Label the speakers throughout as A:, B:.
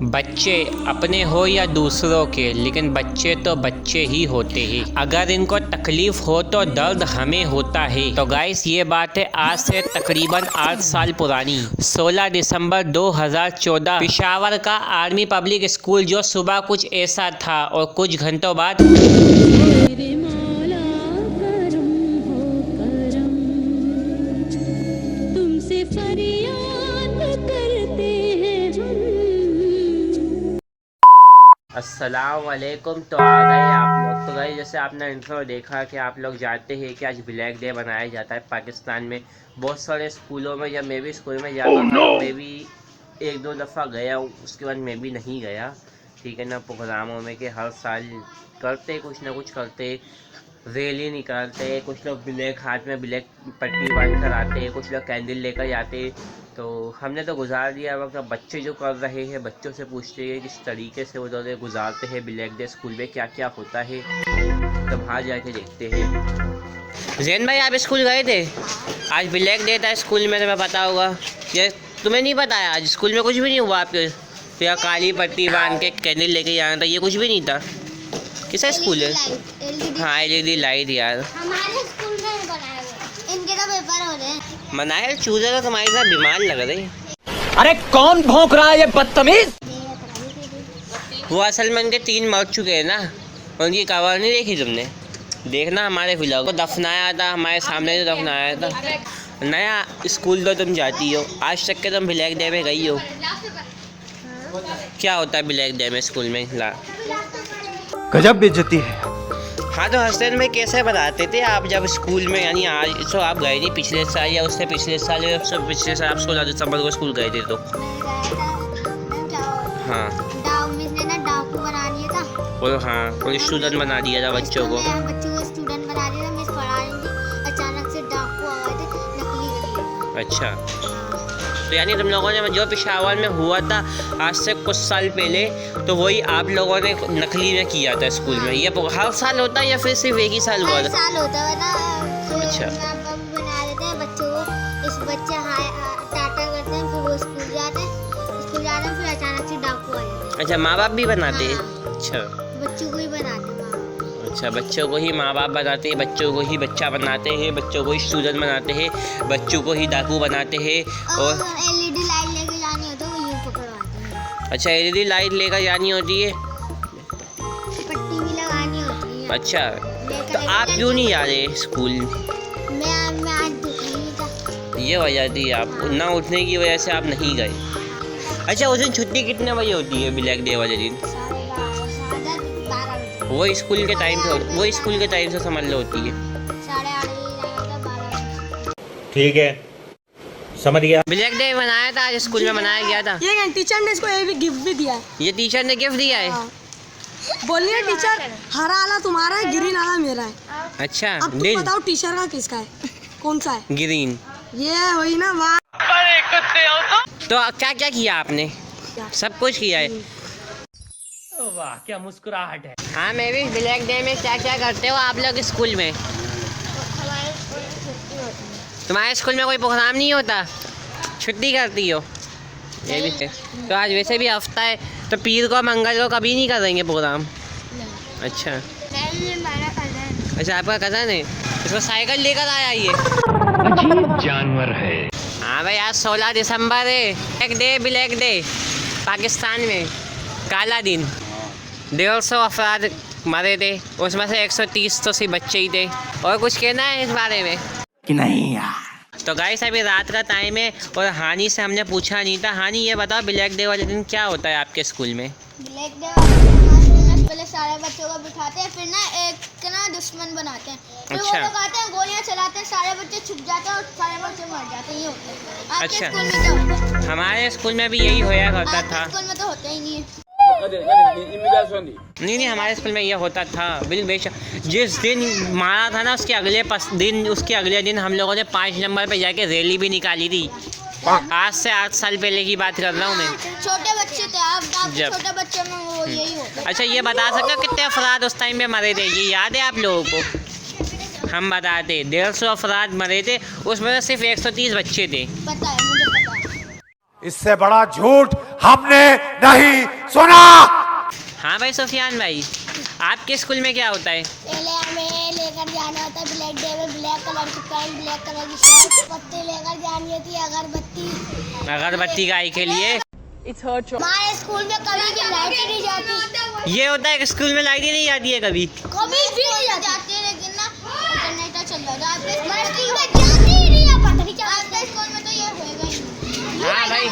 A: बच्चे अपने हो या दूसरों के, लेकिन बच्चे तो बच्चे ही होते हैं। अगर इनको तकलीफ हो तो दर्द हमें होता है। तो गाइस, ये बात है आज से तकरीबन 8 साल पुरानी। 16 दिसंबर 2014 पेशावर का आर्मी पब्लिक स्कूल जो सुबह कुछ ऐसा था और कुछ घंटों बाद अस्सलाम वालेकुम। तो आ गए आप लोग। तो गए जैसे आपने इंट्रो देखा कि आप लोग जानते हैं कि आज ब्लैक डे मनाया जाता है पाकिस्तान में। बहुत सारे स्कूलों में, जब मैं भी स्कूल में जाता था तो मैं भी 1-2 दफ़ा गया हूँ, उसके बाद मैं भी नहीं गया। ठीक है ना। प्रोग्रामों में कि हर साल करते कुछ ना कुछ करते, रैली निकालते, कुछ लोग ब्लैक हाथ में ब्लैक पट्टी बांध कर आते, कुछ लोग कैंडल लेकर जाते। तो हमने तो गुजार दिया वक्त। अब बच्चे जो कर रहे हैं, बच्चों से पूछते हैं किस तरीके से वो लोग गुजारते हैं ब्लैक डे, स्कूल में क्या क्या होता है। तो बाहर जाके देखते हैं। जैन भाई, आप स्कूल गए थे? आज ब्लैक डे था स्कूल में, तुम्हें पता होगा। ये तुम्हें नहीं पता है? आज स्कूल में कुछ भी नहीं हुआ आपके? तो या काली पट्टी बांध के कैंडल लेके जाना था, ये कुछ भी नहीं था। किसा स्कूल है? हाँ, LED लाइट यार।
B: हमारे स्कूल में बनाए हुए, इनके तो पेपर हो रहे हैं।
A: मनाए चूजे तो तुम्हारे साथ बीमार लग रही।
C: अरे कौन भौंक रहा है ये बदतमीज?
A: वो असल में उनके 3 मर चुके हैं ना, उनकी कवर नहीं देखी तुमने? देखना हमारे व्लॉग को। दफनाया था हमारे सामने, जो दफनाया था। नया स्कूल तो तुम जाती हो, आज तक के तुम ब्लैक डे में गई हो? क्या होता है ब्लैक डे में स्कूल में? ला
C: गजब बेइज्जती है।
A: हाँ, तो हसन में कैसे बताते थे आप जब स्कूल में, यानी आज तो आप गए नहीं, पिछले साल या उससे पिछले साल या उससे पिछले साल आप 16 दिसंबर को स्कूल गए थे तो? हाँ,
B: मिस ने ना डाकू बना दिया था।
A: और हाँ, कोई स्टूडेंट बना दिया था बच्चों को।
B: बच्चों को स्टूडेंट बना दिया था। मिस पढ़ा रही थी, अचानक से डाकू आ गए थे, नकली।
A: अच्छा, तो यानी तुम लोगों ने जो पेशावर में हुआ था आज से कुछ साल पहले, तो वही आप लोगों ने नकली में किया था स्कूल में। ये हर साल होता है या फिर सिर्फ एक ही साल हुआ
B: हर
A: था?
B: साल होता है ना।
A: अच्छा,
B: बना देते हैं बच्चों को। इस बच्चे टाटा करते हैं, फिर वो स्कूल जाते हैं, फिर अचानक से डाकू आ जाते हैं।
A: अच्छा, माँ बाप भी बनाते हैं?
B: हाँ।
A: अच्छा,
B: बच्चों को ही बनाते हैं।
A: अच्छा, बच्चों को ही माँ बाप बनाते हैं, बच्चों को ही बच्चा बनाते हैं, बच्चों को ही स्टूडेंट बनाते हैं, बच्चों को ही डाकू बनाते हैं। और
B: LED लाइट लेके जानी होती है, वो यूं पकड़वाते हैं।
A: अच्छा, LED लाइट लेकर जानी होती है,
B: पट्टी भी लगानी होती है।
A: अच्छा। तो आप क्यों नहीं जा रहे स्कूल?
B: मैं आज दुख नहीं था।
A: ये वजह थी, आप ना उठने की वजह से आप नहीं गए। अच्छा, उस दिन छुट्टी कितने बजे होती है ब्लैक डे वाले दिन?
B: 12:30 बजे।
A: वो स्कूल के टाइम से, वो स्कूल के टाइम से समझ लो होती है।
B: 8:30 बजे जाना था, 12 बजे।
C: ठीक है, समझ गया।
A: ब्लैक डे मनाया था आज स्कूल में, मनाया गया था।
D: ये टीचर ने इसको ये भी गिफ्ट भी दिया है।
A: ये टीचर ने गिफ्ट दिया है?
D: बोलिए टीचर, हरा आला तुम्हारा है, ग्रीन आला मेरा है।
A: अच्छा,
D: अब तुम
A: दिल
D: बताओ टीचर का किसका है, कौन सा है?
A: ग्रीन।
D: ये वही ना। वाह,
A: तो क्या क्या किया आपने? सब कुछ किया है।
C: वाह, क्या मुस्कुराहट है।
A: हाँ, मैं भी ब्लैक डे में क्या क्या करते हो आप लोग स्कूल में? तुम्हारे स्कूल में कोई प्रोग्राम नहीं होता, छुट्टी करती हो? ये भी है। तो आज वैसे भी हफ्ता है, तो पीर को मंगल को कभी नहीं करेंगे प्रोग्राम? अच्छा, अच्छा, आपका कज़न है, इसको साइकिल लेकर आया ये?
C: अजीब जानवर है।
A: हाँ भाई, आज 16 दिसंबर है, ब्लैक डे पाकिस्तान में, काला दिन। 150 अफराद मरे थे, उसमें से 130 तो सिर्फ बच्चे ही थे। और कुछ कहना है इस बारे में
C: कि नहीं यार?
A: तो गाइस, अभी रात का टाइम है और हानी से हमने पूछा नहीं था। हानी, ये बताओ ब्लैक डे वाले दिन क्या होता है आपके स्कूल में?
B: ब्लैक डे पहले सारे बच्चों को बिठाते हैं, फिर ना एक ना दुश्मन बनाते हैं, फिर
A: अच्छा।
B: वो लोग आते हैं, गोलियां चलाते हैं, सारे बच्चे छुप जाते हैं और सारे बच्चे मर जाते हैं। ये होता है। आपके
A: अच्छा।
B: स्कूल में क्या होता है?
A: हमारे स्कूल में भी यही होया करता था।
B: आपके स्कूल में तो होता ही नहीं है।
A: नहीं, हमारे स्कूल में ये होता था बिल बेशक। जिस दिन मारा था ना, उसके अगले दिन हम लोगों ने 5 नंबर पे जाके रैली भी निकाली थी। आज से 8 साल पहले की बात कर रहा हूँ मैं।
B: छोटे बच्चे थे आप
A: जब
B: छोटे बच्चों में वो यही होता है।
A: अच्छा, ये बता सकते हो कितने अफराद उस टाइम पे मरे थे? ये याद है आप लोगों को? हम बताते, 150 अफराद मरे थे, उसमें से सिर्फ 130 बच्चे थे।
B: पता है, मुझे पता है।
E: इससे बड़ा झूठ हमने नहीं सुना।
A: हाँ भाई सुफियान भाई, आपके स्कूल में क्या होता है?
B: पहले हमें लेकर जाना होता है ब्लैक डे में, ब्लैक कलर की पैंट, ब्लैक कलर की शर्ट, पत्ते लेकर जानी होती है, अगरबत्ती।
A: अगरबत्ती गाय के लिए।
B: हमारे स्कूल में कभी भी लाइट नहीं जाती।
A: ये होता है कि स्कूल में लाइट ही नहीं आती है कभी।
B: कभी भी नहीं जाती है, लेकिन ना जनरेटर चल रहा है। आपके स्कूल में जाती ही नहीं है, पता नहीं क्या। आपके स्कूल में तो ये होएगा ही।
A: हाँ भाई।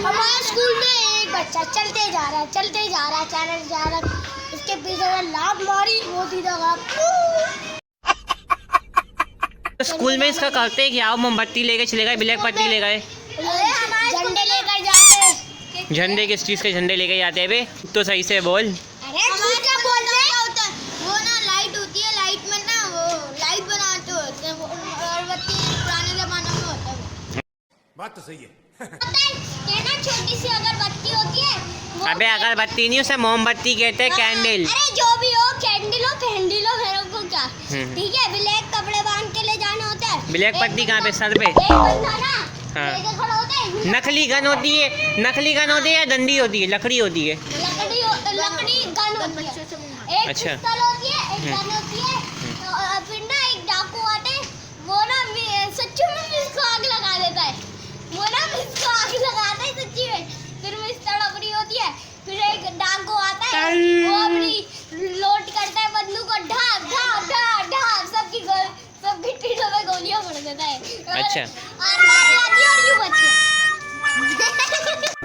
B: हमारे स्कूल में एक बच्चा चलते जा रहा है, चलते जा रहा है, चलते जा रहा है, उसके पीछे से लात मारी, वो सीधा
A: स्कूल में इसका करते हैं कि आओ मोमबत्ती लेके चले गए, ब्लैक पत्ती ले गए,
B: झंडे लेकर जाते हैं।
A: झंडे किस चीज़ के झंडे लेके जाते हैं बे? तो सही से बोल।
B: अरे झूठ क्या बोल रहे हैं? होता है वो ना, लाइट होती है, लाइट में ना वो लाइट बनाते होते हैं, वो अगरबत्ती पुराने जमाने में होता है।
E: बात तो सही है।
B: पता है ये ना छोटी सी अगरबत्ती होती है वो।
A: अबे अगरबत्ती नहीं, उसे मोमबत्ती कहते हैं, कैंडल।
B: अरे जो भी हो, कैंडल हो, फैंडल हो, मेरे को क्या। ठीक है, ब्लैक कपड़े बांध के ले जाना होता है।
A: ब्लैक पत्ती कहाँ पे? सर पे।
B: एक बंदा ना
A: हाँ।
B: लेके खड़ा होता है।
A: नकली गन होती है, नकली गन होती है या डंडी होती है, लकड़ी होती है?
B: लकड़ी गन होती है। एक
A: अच्छा।
B: पिस्तौल होती है, एक गन होती है। फिर ना एक डाकू आते हैं, वो ना सच्ची में इसको आग लगा देता है। वो ना इसको आग लगाता है सच्ची में। फिर पिस्तौल अपनी होती है, फिर एक डाकू आता है, वो अपनी लोड करता है बंदूक को, ढाप ढाप ढाप ढाप सबकी पीठों में गोलियां फोड़ देता है।
A: अच्छा।
B: और मार लाती है और यूं बचे।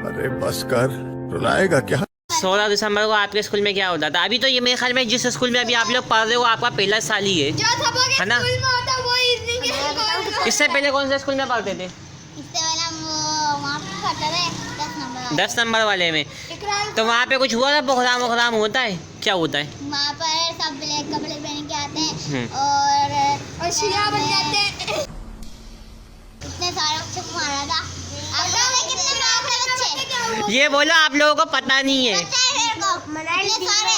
E: अरे बस कर, रुलाएगा क्या?
A: 16 दिसंबर को आपके स्कूल में क्या होता था? अभी तो ये मेरे ख्याल में जिस स्कूल में अभी आप लोग पढ़ रहे हो आपका पहला साल ही है,
B: जो सबों के
A: है ना?
B: स्कूल में होता है वो इवनिंग के स्कूल में।
A: इससे पहले कौन से स्कूल में पढ़ते थे?
B: इससे पहले हम वहाँ पे पढ़ते थे 10 नंबर।
A: 10 नंबर वाले में। तो वहाँ पे कुछ हुआ था? प्रोग्राम वोग्राम होता है? क्या होता है
B: वहाँ पर? सब ब्लैक कपड़े पहन के आते हैं और
D: शिया बन जाते हैं।
B: इतने सारे बच्चों को मारा था। आप लोगों ने कितने मारे थे बच्चे?
A: ये बोला आप लोगों को पता नहीं है।
B: पता है मेरे को। इतने सारे।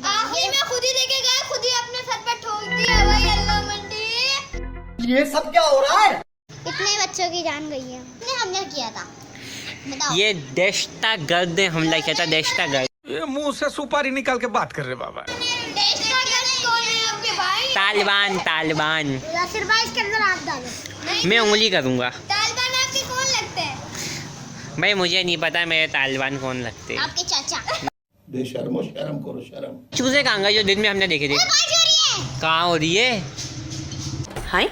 B: आखिर में खुद ही देके गए, खुद ही अपने सर पे ठोक दिया भाई। अल्लाह मंडी।
F: ये सब क्या हो रहा है?
B: इतने बच्चों की जान गई है। किसने हमला किया था बताओ?
A: ये दहशतगर्द ने हमला किया था, दहशतगर्द।
E: ये मुंह से सुपारी निकाल के बात कर रहे बाबा।
B: दहशतगर्द कौन है आपके भाई?
A: तालिबान, तालिबान।
B: यासिर भाई इसके अंदर हाथ डालो।
A: मैं उंगली करूँगा
B: तालिबान आपके कौन लगते हैं?
A: भाई, मुझे नहीं पता मेरे तालिबान कौन लगते हैं।
B: आपके चाचा।
F: बेशर्मो, शर्म करो शर्म।
A: चूजे कहाँ गए जो दिन में हमने देखे थे?
B: बारिश हो रही है।
A: कहाँ हो रही है? हाय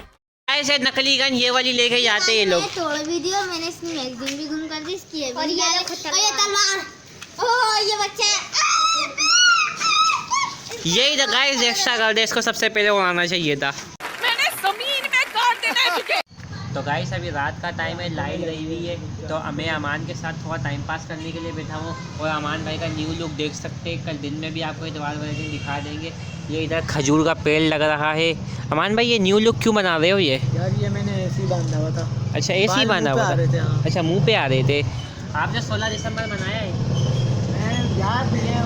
A: ऐसे नकली गन ये वाली लेके जाते हैं ये लोग।
B: मैंने तोड़ भी दी और मैंने इसकी मैगजीन भी गुम कर दी इसकी। और ये तलवार। ओह ये बच्चा।
A: यही तो गाइस दहशतगर्द है, इसको सबसे पहले उड़ाना चाहिए था। तो गाइस अभी रात का टाइम है, लाइट गई हुई है, तो मैं अमान के साथ थोड़ा टाइम पास करने के लिए बैठा हूँ। और अमान भाई का न्यू लुक देख सकते हैं, कल दिन में भी आपको इतवार वाले दिन दिखा देंगे। ये इधर खजूर का पेड़ लग रहा है। अमान भाई ये न्यू लुक क्यों बना रहे हो ये?
F: यार ये मैंने ऐसे ही बांधा हुआ था।
A: अच्छा ऐसे ही बांधा हुआ था?
F: हाँ।
A: अच्छा मुँह पे आ रहे थे। आपने 16 दिसंबर मनाया है?
F: मैं याद नहीं है,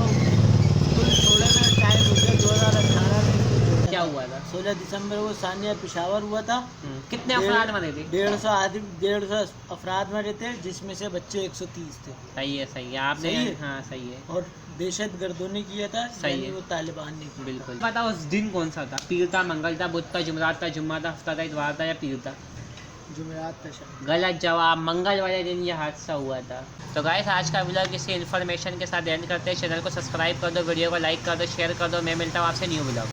F: थोड़े में टाइम मुझे 2018 में
A: क्या हुआ था?
F: 16 दिसंबर को सानिया पेशावर हुआ था।
A: कितने अफराद मरे थे?
F: 150 आदमी, 150 अफराद मरे थे, जिसमें से बच्चे 130 थे।
A: सही है आपने।
F: सही है?
A: हाँ सही है।
F: और दहशत गर्दों ने किया था,
A: सही
F: यानी
A: है।
F: वो तालिबान ने किया।
A: बिल्कुल। पता उस दिन कौन सा था? पीर था, मंगल था, बुध था, जुमरात था, जुम्मा था, हफ्ता था, इतवार था या पीर था?
F: जुमेरात था शायद।
A: गलत जवाब। मंगल वाले दिन ये हादसा हुआ था। तो गाइस आज का व्लॉग किसी इन्फॉर्मेशन के साथ एंड करते हैं। चैनल को सब्सक्राइब कर दो, वीडियो को लाइक कर दो, शेयर कर दो। मैं मिलता हूँ आपसे न्यू व्लॉग।